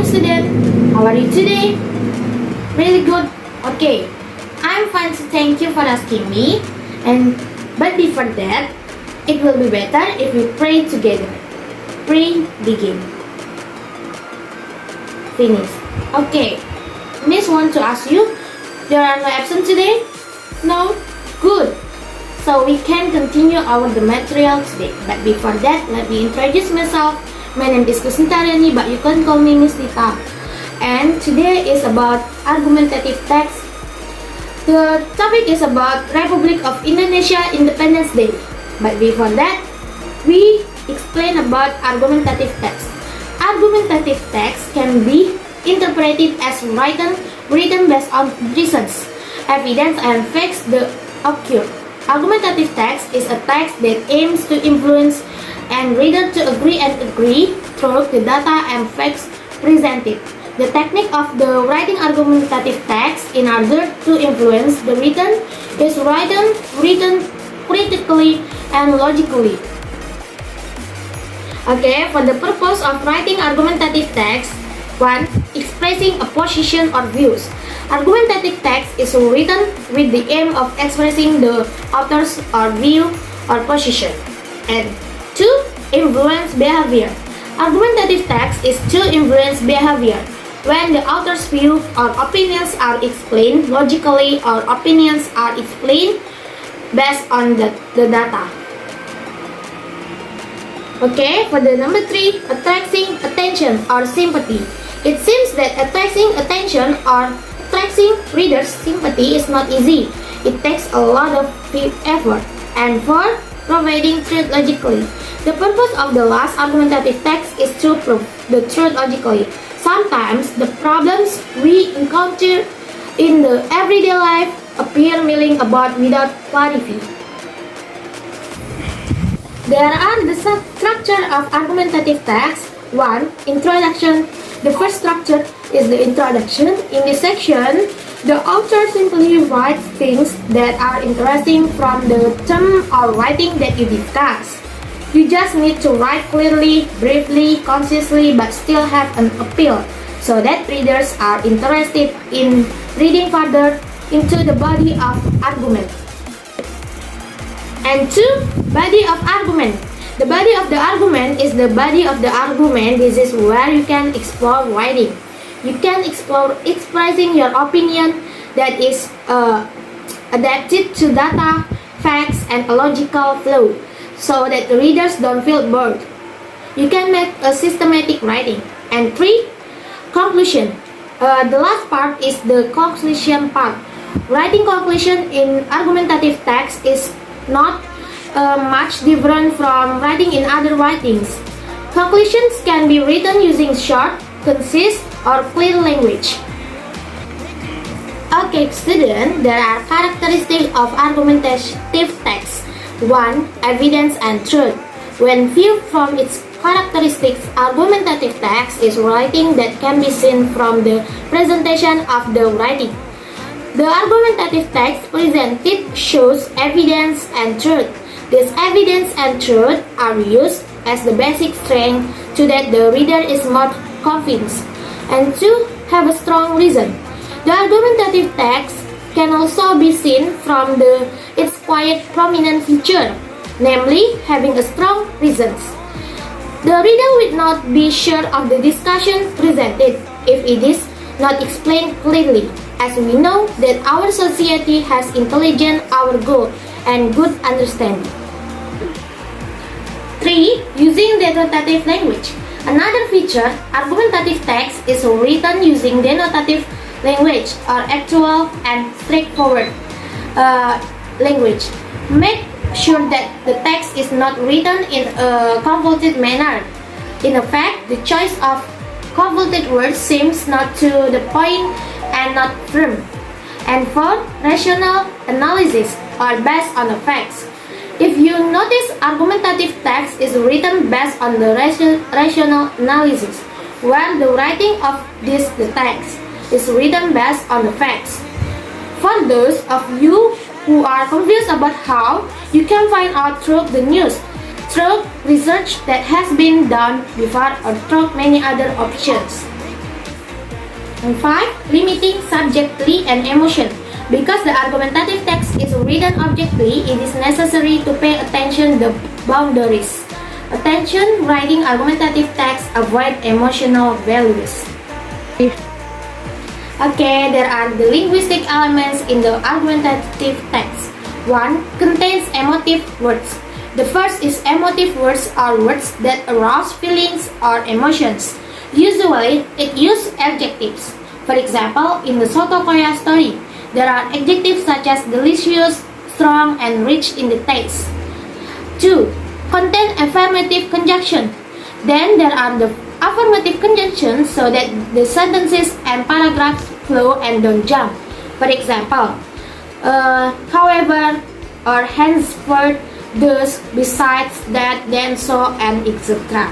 Hello student, how are you today? Really good? Okay, I'm fine, so thank you for asking me. But before that, it will be better if we pray together. Pray, begin. Finish. Okay, Miss want to ask you, there are no absent today? No? Good. So we can continue the material today. But before that, let me introduce myself. My name is Kusintariani, but you can call me Miss Lita. And today is about argumentative text. The topic is about Republic of Indonesia Independence Day. But before that, we explain about argumentative text. Argumentative text can be interpreted as written based on reasons, evidence, and facts that occur. Argumentative text is a text that aims to influence and reader to agree through the data and facts presented. The technique of the writing argumentative text in order to influence the written is written critically and logically. Okay, for the purpose of writing argumentative text, 1. Expressing a position or views. Argumentative text is written with the aim of expressing the author's or view or position. And 2. Influence behavior. Argumentative text is to influence behavior when the author's view or opinions are explained logically or opinions are explained based on the data. Okay, for the number 3, attracting attention or sympathy. It seems that attracting attention or attracting readers' sympathy is not easy. It takes a lot of effort. And 4. Providing truth logically. The purpose of the last argumentative text is to prove the truth logically. Sometimes the problems we encounter in the everyday life appear milling about without clarity. There are the structure of argumentative text. 1. Introduction. The first structure is the introduction. In this section, the author simply writes things that are interesting from the term or writing that you discuss. You just need to write clearly, briefly, concisely, but still have an appeal, so that readers are interested in reading further into the body of argument. And 2. Body of argument. The body of the argument is the body of the argument. This is where you can explore writing. You can explore expressing your opinion that is adapted to data, facts, and a logical flow, so that the readers don't feel bored. You can make a systematic writing. And 3. Conclusion. The last part is the conclusion part. Writing conclusion in argumentative text is not much different from writing in other writings. Conclusions can be written using short, concise, or clear language. Okay, student, there are characteristics of argumentative text. 1. Evidence and truth. When viewed from its characteristics, argumentative text is writing that can be seen from the presentation of the writing. The argumentative text presented shows evidence and truth. This evidence and truth are used as the basic strength so that the reader is more convinced, and 2. Have a strong reason. The argumentative text can also be seen from its quite prominent feature, namely having a strong reasons. The reader will not be sure of the discussion presented if it is not explained clearly, as we know that our society has intelligence, our goal, and good understanding. 3. Using denotative language. Another feature, argumentative text is written using denotative language or actual and straightforward language. Make sure that the text is not written in a convoluted manner. In effect, the choice of convoluted words seems not to the point and not firm. And 4. Rational analysis or based on the facts. If you notice, argumentative text is written based on the rational analysis, while the writing of the text is written based on the facts. For those of you who are confused about how, you can find out through the news, through research that has been done before, or through many other options. And 5. Limiting subjectively and emotion. Because the argumentative text is written objectively, it is necessary to pay attention to the boundaries. Attention, writing argumentative text avoid emotional values. Okay, there are the linguistic elements in the argumentative text. 1. Contains emotive words. The first is emotive words or words that arouse feelings or emotions. Usually, it uses adjectives. For example, in the Soto Korea story, there are adjectives such as delicious, strong, and rich in the taste. 2. Contain affirmative conjunction. Then there are the affirmative conjunctions so that the sentences and paragraphs flow and don't jump. For example, however, or henceforth, thus, besides, that, then, so, and etc.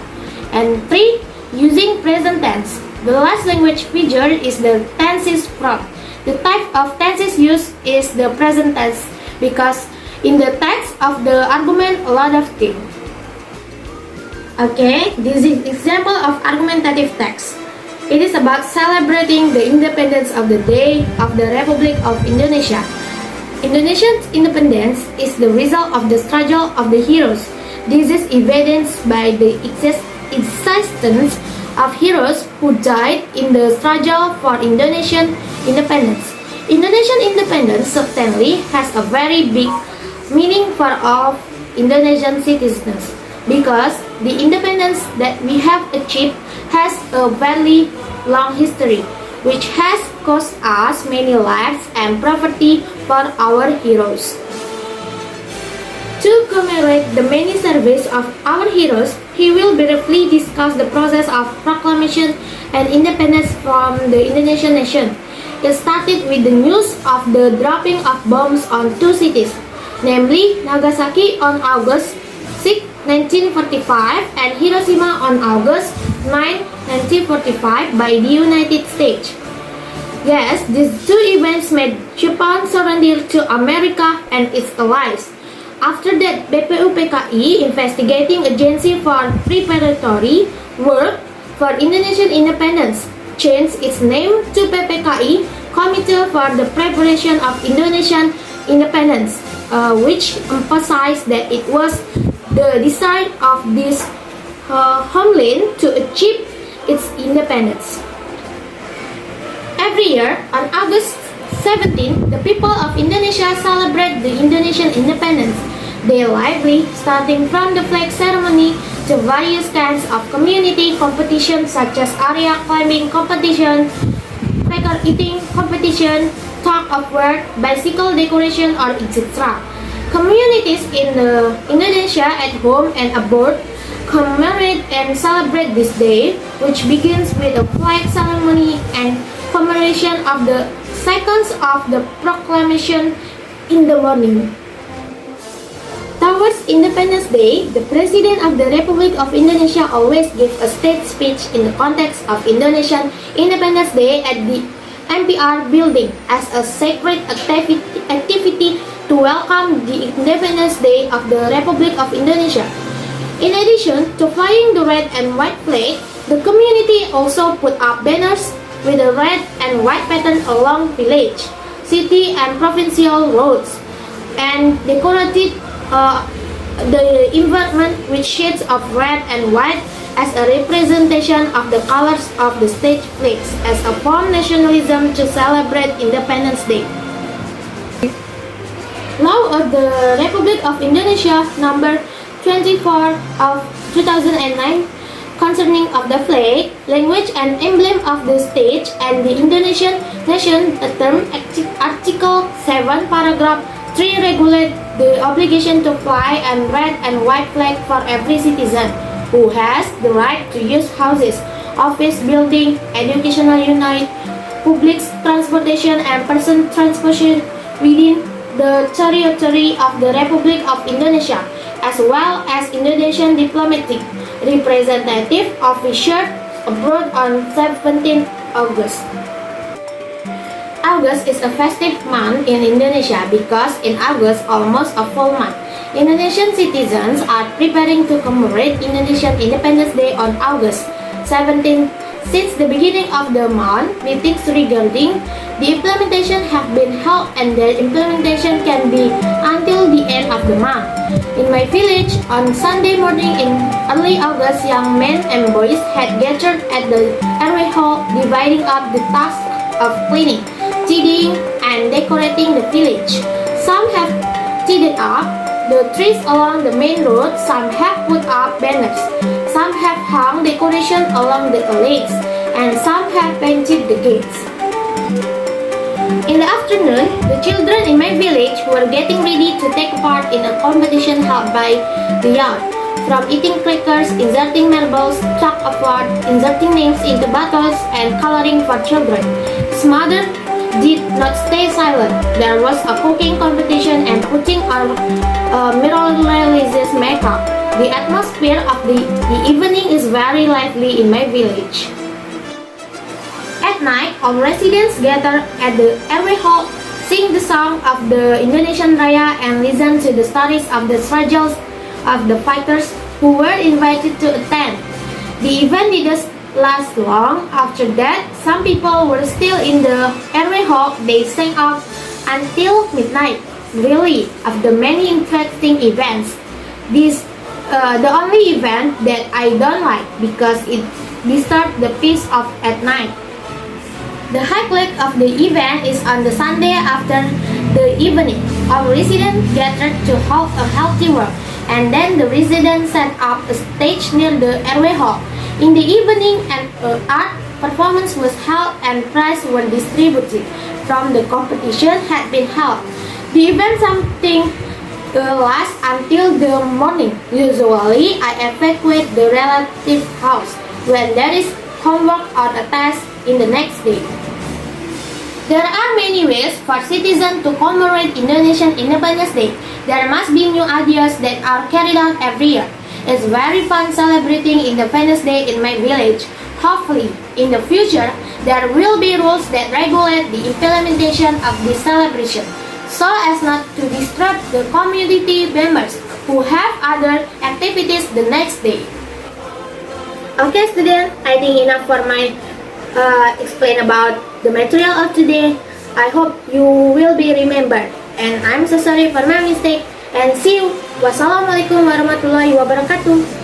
And 3. Using present tense. The last language feature is the tenses from. The type of tenses used is the present tense because in the text of the argument a lot of things. Okay, this is example of argumentative text. It is about celebrating the independence of the Day of the Republic of Indonesia. Indonesia's independence is the result of the struggle of the heroes. This is evidenced by the existence of heroes who died in the struggle for Indonesian independence. Indonesian independence certainly has a very big meaning for all Indonesian citizens because the independence that we have achieved has a very long history, which has cost us many lives and property for our heroes. To commemorate the many service of our heroes, he will briefly discuss the process of proclamation and independence from the Indonesian nation. It started with the news of the dropping of bombs on two cities, namely Nagasaki on August 6, 1945 and Hiroshima on August 9, 1945 by the United States. Yes, these two events made Japan surrender to America and its allies. After that, BPUPKI, Investigating Agency for Preparatory Work for Indonesian Independence, changed its name to PPKI, Committee for the Preparation of Indonesian Independence, which emphasized that it was the desire of this homeland to achieve its independence. Every year, on August 17, the people of Indonesia celebrate the Indonesian independence. They lively, starting from the flag ceremony to various kinds of community competitions such as area climbing competition, cracker eating competition, talk of war, bicycle decoration, or etc. Communities in Indonesia at home and abroad commemorate and celebrate this day, which begins with a flag ceremony and commemoration of the seconds of the proclamation in the morning. Towards Independence Day, the President of the Republic of Indonesia always gives a state speech in the context of Indonesian Independence Day at the MPR building as a sacred activity to welcome the Independence Day of the Republic of Indonesia. In addition to flying the red and white flag, the community also put up banners with a red and white pattern along village, city, and provincial roads, and decorated the environment with shades of red and white as a representation of the colors of the state flags as a form nationalism to celebrate Independence Day. Law of the Republic of Indonesia number 24 of 2009 concerning of the flag, language and emblem of the state and the Indonesian nation, a term Article 7 paragraph 3 regulate the obligation to fly a red and white flag for every citizen who has the right to use houses, office building, educational unit, public transportation and person transportation within the territory of the Republic of Indonesia, as well as Indonesian diplomatic representative officials abroad on 17 August. August is a festive month in Indonesia because in August, almost a full month, Indonesian citizens are preparing to commemorate Indonesian Independence Day on August 17 Since the beginning of the month, meetings regarding the implementation have been held and the implementation can be until the end of the month. In my village, on Sunday morning in early August, young men and boys had gathered at the airway hall, dividing up the task of cleaning, tidying, and decorating the village. Some have tidied up the trees along the main road, some have put up banners, some have hung decoration along the alleys, and some have painted the gates. In the afternoon, the children in my village were getting ready to take part in a competition held by the young. From eating crackers, inserting marbles, chalk of wood, inserting names into bottles, and coloring for children. His mother did not stay silent. There was a cooking competition and putting on Miralli's makeup. The atmosphere of the evening is very lively in my village. At night, all residents gather at the airway hall, sing the song of the Indonesian Raya, and listen to the stories of the struggles of the fighters who were invited to attend. The event didn't last long. After that, some people were still in the airway hall. They sang out until midnight. Really, of the many interesting events, this the only event that I don't like because it disturbs the peace of at night. The highlight of the event is on the Sunday after the evening. All residents gathered to hold a healthy work, and then the residents set up a stage near the airway hall. In the evening, an art performance was held and prizes were distributed from the competition had been held. The event something lasts until the morning. Usually, I evacuate the relative house when there is homework or a test in the next day. There are many ways for citizens to commemorate Indonesian Independence Day. There must be new ideas that are carried out every year. It's very fun celebrating Independence Day in my village. Hopefully, in the future, there will be rules that regulate the implementation of this celebration, so as not to disrupt the community members who have other activities the next day. Okay, students, I think enough for my explain about the material of today. I hope you will be remembered, and I'm so sorry for my mistake, and see you. Wassalamualaikum warahmatullahi wabarakatuh.